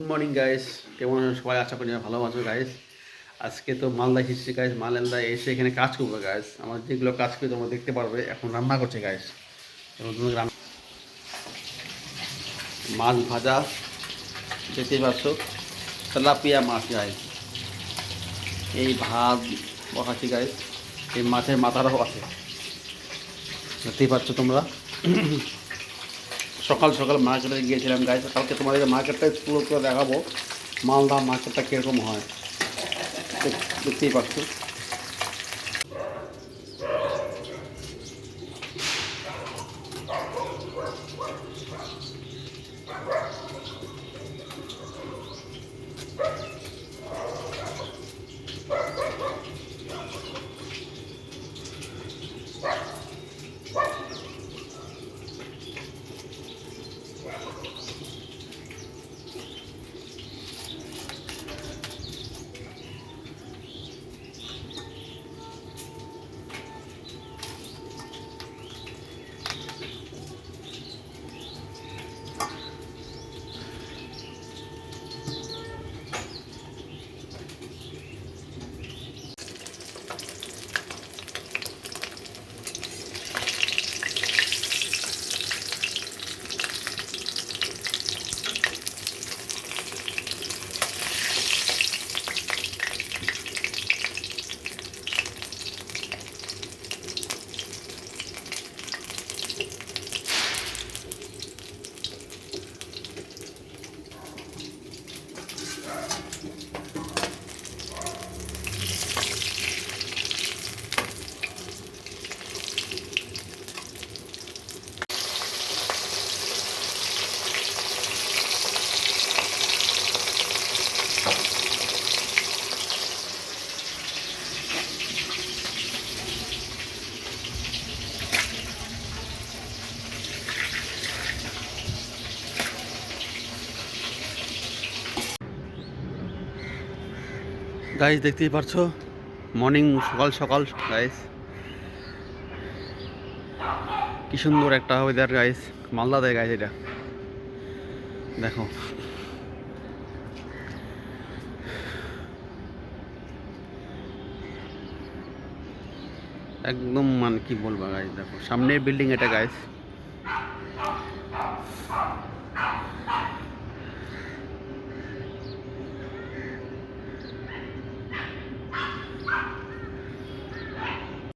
Good morning guys, কেমন আছেন সবাই? আশা করি ভালো আছো গাইস। আজকে তো মালদা এসেছি গাইস। মালদা এসে এখানে কাজ করবো গাইস। আমার যেগুলো কাজ করে তোমরা দেখতে পারবে। এখন রান্না করছে গাইস। মাছ ভাজা দেখতেই পাচ্ছ, তেলাপিয়া মাছ গাইস। এই ভাত বসাচ্ছি গাইস। এই মাছের মাথাটাও আছে, দেখতেই পাচ্ছ তোমরা। সকাল সকাল মার্কেটে গিয়েছিলাম গাইস। কালকে তোমাদেরকে মার্কেটটা পুরো করে দেখাবো, মালদা মার্কেটটা কীরকম হয় দেখতেই পাচ্ছ। গাইস দেখতেই পারছো, মর্নিং সকাল সকাল গাইস। কি সুন্দর একটা ওয়েদার গাইস, মালদাতে গাইস। এটা দেখো, একদম মানে কি বলবো গাইস। দেখো সামনে বিল্ডিং এটা গাইস।